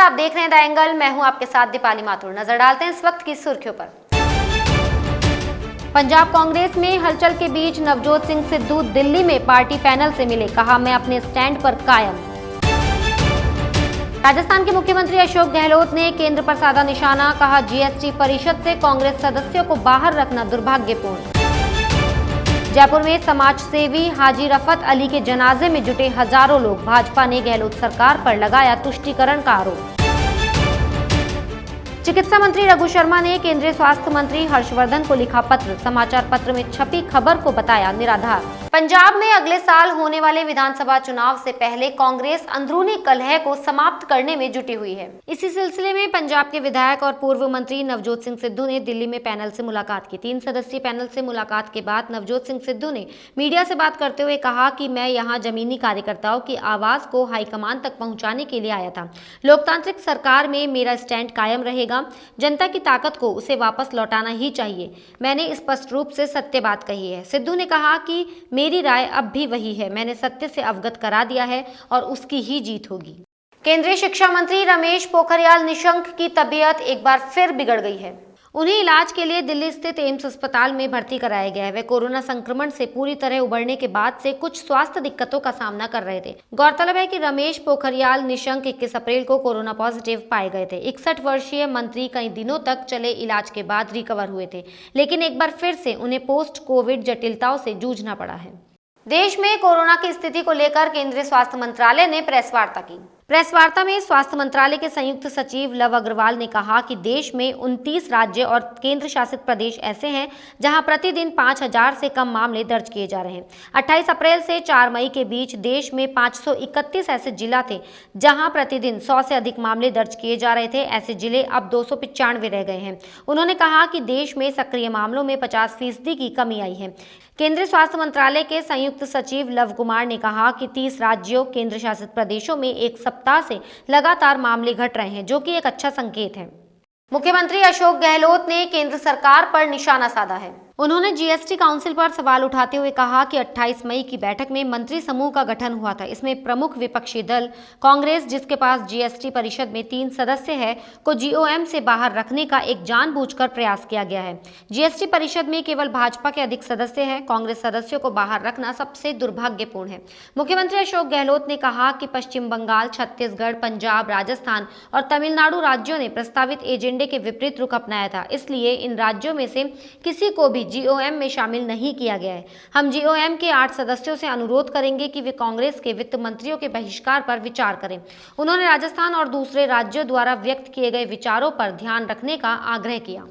आप देख रहे हैं द एंगल। मैं हूं आपके साथ दीपाली माथुर। नजर डालते हैं इस वक्त की सुर्खियों पर। पंजाब कांग्रेस में हलचल के बीच नवजोत सिंह सिद्धू दिल्ली में पार्टी पैनल से मिले, कहा मैं अपने स्टैंड पर कायम। राजस्थान के मुख्यमंत्री अशोक गहलोत ने केंद्र पर साधा निशाना, कहा जीएसटी परिषद से कांग्रेस सदस्यों को बाहर रखना दुर्भाग्यपूर्ण। जयपुर में समाज सेवी हाजी रफत अली के जनाजे में जुटे हजारों लोग, भाजपा ने गहलोत सरकार पर लगाया तुष्टीकरण का आरोप। चिकित्सा मंत्री रघु शर्मा ने केंद्रीय स्वास्थ्य मंत्री हर्षवर्धन को लिखा पत्र, समाचार पत्र में छपी खबर को बताया निराधार। पंजाब में अगले साल होने वाले विधानसभा चुनाव से पहले कांग्रेस अंदरूनी कलह को समाप्त करने में जुटी हुई है। इसी सिलसिले में पंजाब के विधायक और पूर्व मंत्री नवजोत सिंह सिद्धू ने दिल्ली में पैनल से मुलाकात की। 3 सदस्यीय पैनल से मुलाकात के बाद नवजोत सिंह सिद्धू ने मीडिया से बात करते हुए कहा कि मैं यहाँ जमीनी कार्यकर्ताओं की आवाज को हाईकमान तक पहुँचाने के लिए आया था। लोकतांत्रिक सरकार में मेरा स्टैंड कायम रहेगा, जनता की ताकत को उसे वापस लौटाना ही चाहिए। मैंने स्पष्ट रूप से सत्य बात कही है। सिद्धू ने कहा कि मेरी राय अब भी वही है, मैंने सत्य से अवगत करा दिया है और उसकी ही जीत होगी। केंद्रीय शिक्षा मंत्री रमेश पोखरियाल निशंक की तबीयत एक बार फिर बिगड़ गई है। उन्हें इलाज के लिए दिल्ली स्थित एम्स अस्पताल में भर्ती कराया गया है। वे कोरोना संक्रमण से पूरी तरह उबरने के बाद से कुछ स्वास्थ्य दिक्कतों का सामना कर रहे थे। गौरतलब है कि रमेश पोखरियाल निशंक 21 अप्रैल को कोरोना पॉजिटिव पाए गए थे। 61 वर्षीय मंत्री कई दिनों तक चले इलाज के बाद रिकवर हुए थे, लेकिन एक बार फिर से उन्हें पोस्ट कोविड जटिलताओं से जूझना पड़ा है। देश में कोरोना की स्थिति को लेकर केंद्रीय स्वास्थ्य मंत्रालय ने प्रेस वार्ता की। प्रेस वार्ता में स्वास्थ्य मंत्रालय के संयुक्त सचिव लव अग्रवाल ने कहा कि देश में 29 राज्य और केंद्र शासित प्रदेश ऐसे हैं जहां प्रतिदिन 5000 से कम मामले दर्ज किए जा रहे हैं। 28 अप्रैल से 4 मई के बीच देश में 531 ऐसे जिला थे जहां प्रतिदिन 100 से अधिक मामले दर्ज किए जा रहे थे। ऐसे जिले अब 295 रह गए हैं। उन्होंने कहा कि देश में सक्रिय मामलों में 50% की कमी आई है। केंद्रीय स्वास्थ्य मंत्रालय के संयुक्त सचिव लव कुमार ने कहा कि 30 राज्यों केंद्र शासित प्रदेशों में एक सप्ताह से लगातार मामले घट रहे हैं, जो कि एक अच्छा संकेत है। मुख्यमंत्री अशोक गहलोत ने केंद्र सरकार पर निशाना साधा है। उन्होंने जीएसटी काउंसिल पर सवाल उठाते हुए कहा कि 28 मई की बैठक में मंत्री समूह का गठन हुआ था। इसमें प्रमुख विपक्षी दल कांग्रेस, जिसके पास जीएसटी परिषद में 3 सदस्य है, को जीओएम से बाहर रखने का एक जानबूझकर प्रयास किया गया है। जीएसटी परिषद में केवल भाजपा के अधिक सदस्य हैं। कांग्रेस सदस्यों को बाहर रखना सबसे दुर्भाग्यपूर्ण है। मुख्यमंत्री अशोक गहलोत ने कहा कि पश्चिम बंगाल, छत्तीसगढ़, पंजाब, राजस्थान और तमिलनाडु राज्यों ने प्रस्तावित एजेंडे के विपरीत रुख अपनाया था। इसलिए इन राज्यों में से किसी को भी जीओएम में शामिल नहीं किया गया है। हम जीओएम के 8 सदस्यों से अनुरोध करेंगे कि वे कांग्रेस के वित्त मंत्रियों के बहिष्कार पर विचार करें। उन्होंने राजस्थान और दूसरे राज्यों द्वारा व्यक्त किए गए विचारों पर ध्यान रखने का आग्रह किया।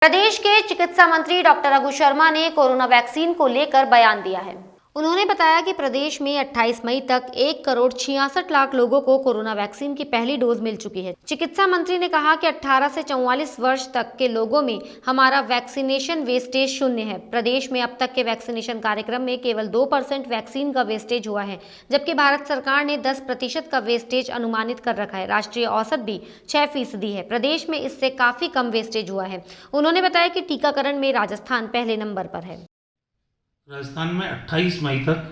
प्रदेश के चिकित्सा मंत्री डॉक्टर रघु शर्मा ने कोरोना वैक्सीन को लेकर बयान दिया है। उन्होंने बताया कि प्रदेश में 28 मई तक 1,66,00,000 लोगों को कोरोना वैक्सीन की पहली डोज मिल चुकी है। चिकित्सा मंत्री ने कहा कि 18 से 44 वर्ष तक के लोगों में हमारा वैक्सीनेशन वेस्टेज 0 है। प्रदेश में अब तक के वैक्सीनेशन कार्यक्रम में केवल 2% वैक्सीन का वेस्टेज हुआ है, जबकि भारत सरकार ने 10% का वेस्टेज अनुमानित कर रखा है। राष्ट्रीय औसत भी 6% है। प्रदेश में इससे काफी कम वेस्टेज हुआ है। उन्होंने बताया कि टीकाकरण में राजस्थान पहले नंबर पर है। राजस्थान में 28 मई तक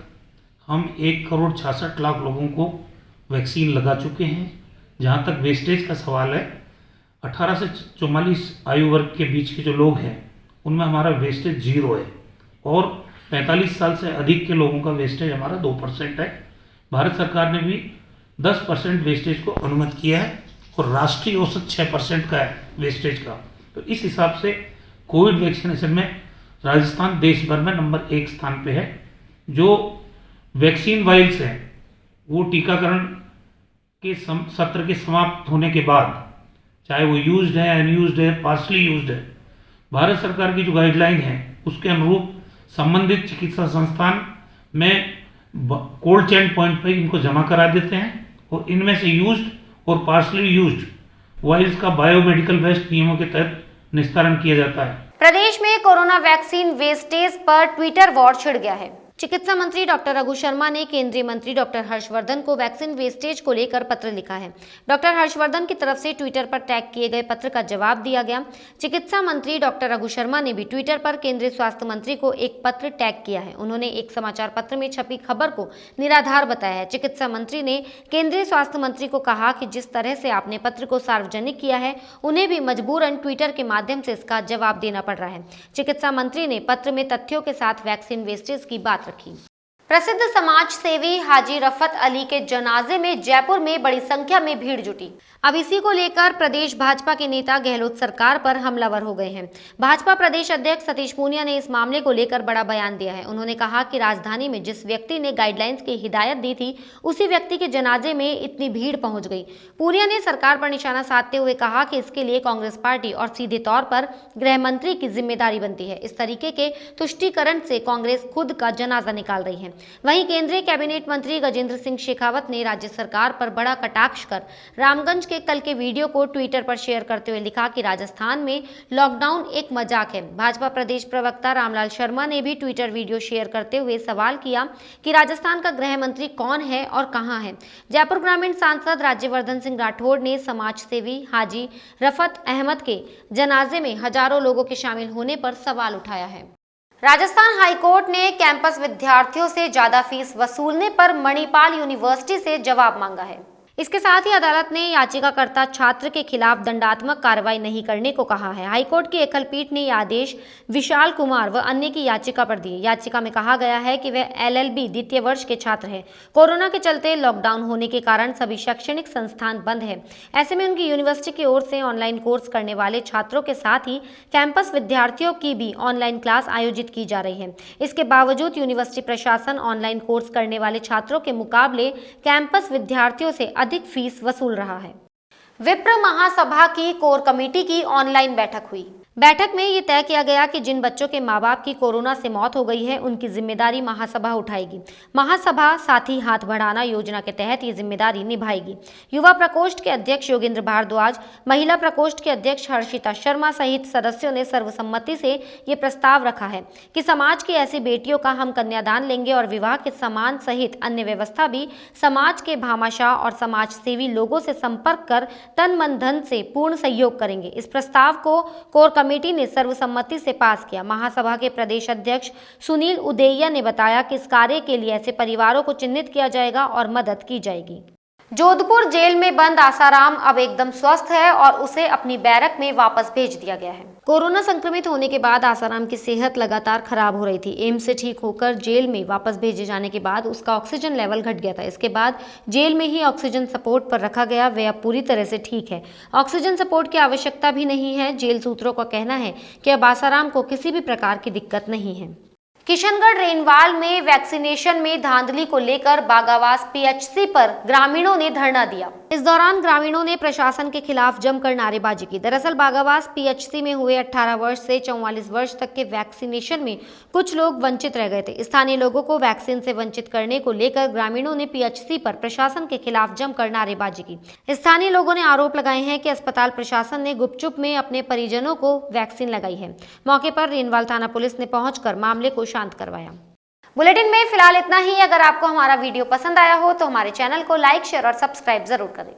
हम 1,66,00,000 लोगों को वैक्सीन लगा चुके हैं। जहां तक वेस्टेज का सवाल है, 18 से 44 आयु वर्ग के बीच के जो लोग हैं उनमें हमारा वेस्टेज 0 है और 45 साल से अधिक के लोगों का वेस्टेज हमारा 2% है। भारत सरकार ने भी 10% वेस्टेज को अनुमति किया है और राष्ट्रीय औसत 6% का है वेस्टेज का। तो इस हिसाब से कोविड वैक्सीनेशन में राजस्थान देश भर में नंबर 1 स्थान पे है। जो वैक्सीन वाइल्स हैं वो टीकाकरण के सत्र के समाप्त होने के बाद, चाहे वो यूज्ड है, अनयूज्ड है, पार्शली यूज्ड है, भारत सरकार की जो गाइडलाइन है उसके अनुरूप संबंधित चिकित्सा संस्थान में कोल्ड चेन पॉइंट पर इनको जमा करा देते हैं और इनमें से यूज्ड और पार्शली यूज्ड वाइल्स का बायोमेडिकल वेस्ट नियमों के तहत निस्तारण किया जाता है। प्रदेश में कोरोना वैक्सीन वेस्टेज पर ट्विटर वॉर छिड़ गया है। चिकित्सा मंत्री डॉक्टर रघु शर्मा ने केंद्रीय मंत्री डॉक्टर हर्षवर्धन को वैक्सीन वेस्टेज को लेकर पत्र लिखा है। डॉक्टर हर्षवर्धन की तरफ से ट्विटर पर टैग किए गए पत्र का जवाब दिया गया। चिकित्सा मंत्री डॉक्टर रघु शर्मा ने भी ट्विटर पर केंद्रीय स्वास्थ्य मंत्री को एक पत्र टैग किया है। उन्होंने एक समाचार पत्र में छपी खबर को निराधार बताया है। चिकित्सा मंत्री ने केंद्रीय स्वास्थ्य मंत्री को कहा कि जिस तरह से आपने पत्र को सार्वजनिक किया है, उन्हें भी मजबूरन ट्विटर के माध्यम से इसका जवाब देना पड़ रहा है। चिकित्सा मंत्री ने पत्र में तथ्यों के साथ वैक्सीन वेस्टेज की बात रखी। प्रसिद्ध समाज सेवी हाजी रफत अली के जनाजे में जयपुर में बड़ी संख्या में भीड़ जुटी। अब इसी को लेकर प्रदेश भाजपा के नेता गहलोत सरकार पर हमलावर हो गए हैं। भाजपा प्रदेश अध्यक्ष सतीश पूनिया ने इस मामले को लेकर बड़ा बयान दिया है। उन्होंने कहा कि राजधानी में जिस व्यक्ति ने गाइडलाइंस की हिदायत दी थी, उसी व्यक्ति के जनाजे में इतनी भीड़ पहुंच गई। पूनिया ने सरकार पर निशाना साधते हुए कहा कि इसके लिए कांग्रेस पार्टी और सीधे तौर पर गृह मंत्री की जिम्मेदारी बनती है। इस तरीके के तुष्टीकरण से कांग्रेस खुद का जनाजा निकाल रही है। वहीं केंद्रीय कैबिनेट मंत्री गजेंद्र सिंह शेखावत ने राज्य सरकार पर बड़ा कटाक्ष कर रामगंज के कल के वीडियो को ट्विटर पर शेयर करते हुए लिखा कि राजस्थान में लॉकडाउन एक मजाक है। भाजपा प्रदेश प्रवक्ता रामलाल शर्मा ने भी ट्विटर वीडियो शेयर करते हुए सवाल किया कि राजस्थान का गृह मंत्री कौन है और कहां है। जयपुर ग्रामीण सांसद राज्यवर्धन सिंह राठौड़ ने समाज सेवी हाजी रफत अहमद के जनाजे में हजारों लोगों के शामिल होने पर सवाल उठाया है। राजस्थान हाईकोर्ट ने कैंपस विद्यार्थियों से ज्यादा फीस वसूलने पर मणिपाल यूनिवर्सिटी से जवाब मांगा है। इसके साथ ही अदालत ने याचिकाकर्ता छात्र के खिलाफ दंडात्मक कार्रवाई नहीं करने को कहा है। हाईकोर्ट की एकल पीठ ने यह आदेश विशाल कुमार व अन्य की याचिका पर दिए। याचिका में कहा गया है कि वे LLB द्वितीय वर्ष के छात्र हैं। कोरोना के चलते लॉकडाउन होने के कारण सभी शैक्षणिक संस्थान बंद है। ऐसे में उनकी यूनिवर्सिटी की ओर से ऑनलाइन कोर्स करने वाले छात्रों के साथ ही कैंपस विद्यार्थियों की भी ऑनलाइन क्लास आयोजित की जा रही है। इसके बावजूद यूनिवर्सिटी प्रशासन ऑनलाइन कोर्स करने वाले छात्रों के मुकाबले कैंपस विद्यार्थियों से अधिक फीस वसूल रहा है। विप्र महासभा की कोर कमेटी की ऑनलाइन बैठक हुई। बैठक में ये तय किया गया कि जिन बच्चों के मां बाप की कोरोना से मौत हो गई है, उनकी जिम्मेदारी महासभा उठाएगी। महासभा साथी हाथ बढ़ाना योजना के तहत ये जिम्मेदारी निभाएगी। युवा प्रकोष्ठ के अध्यक्ष योगेंद्र भारद्वाज, महिला प्रकोष्ठ के अध्यक्ष हर्षिता शर्मा सहित सदस्यों ने सर्वसम्मति से ये प्रस्ताव रखा है कि समाज की ऐसी बेटियों का हम कन्यादान लेंगे और विवाह के सम्मान सहित अन्य व्यवस्था भी समाज के भामाशाह और समाज सेवी लोगों से संपर्क कर तन मन धन से पूर्ण सहयोग करेंगे। इस प्रस्ताव को कोर कमेटी ने सर्वसम्मति से पास किया। महासभा के प्रदेश अध्यक्ष सुनील उदेया ने बताया कि इस कार्य के लिए ऐसे परिवारों को चिन्हित किया जाएगा और मदद की जाएगी। जोधपुर जेल में बंद आसाराम अब एकदम स्वस्थ है और उसे अपनी बैरक में वापस भेज दिया गया है। कोरोना संक्रमित होने के बाद आसाराम की सेहत लगातार खराब हो रही थी। एम्स से ठीक होकर जेल में वापस भेजे जाने के बाद उसका ऑक्सीजन लेवल घट गया था। इसके बाद जेल में ही ऑक्सीजन सपोर्ट पर रखा गया। वे अब पूरी तरह से ठीक है। ऑक्सीजन सपोर्ट की आवश्यकता भी नहीं है। जेल सूत्रों का कहना है कि अब आसाराम को किसी भी प्रकार की दिक्कत नहीं है। किशनगढ़ रेनवाल में वैक्सीनेशन में धांधली को लेकर बागावास PHC पर ग्रामीणों ने धरना दिया। इस दौरान ग्रामीणों ने प्रशासन के खिलाफ जमकर नारेबाजी की। दरअसल बागावास PHC में हुए 18 वर्ष से 44 वर्ष तक के वैक्सीनेशन में कुछ लोग वंचित रह गए थे। स्थानीय लोगों को वैक्सीन से वंचित करने को लेकर ग्रामीणों ने PHC पर प्रशासन के खिलाफ जमकर नारेबाजी की। स्थानीय लोगों ने आरोप लगाए हैं कि अस्पताल प्रशासन ने गुपचुप में अपने परिजनों को वैक्सीन लगाई है। मौके पर रेनवाल थाना पुलिस ने पहुंचकर मामले को शांत करवाया। बुलेटिन में फिलहाल इतना ही। अगर आपको हमारा वीडियो पसंद आया हो तो हमारे चैनल को लाइक, शेयर और सब्सक्राइब जरूर करें।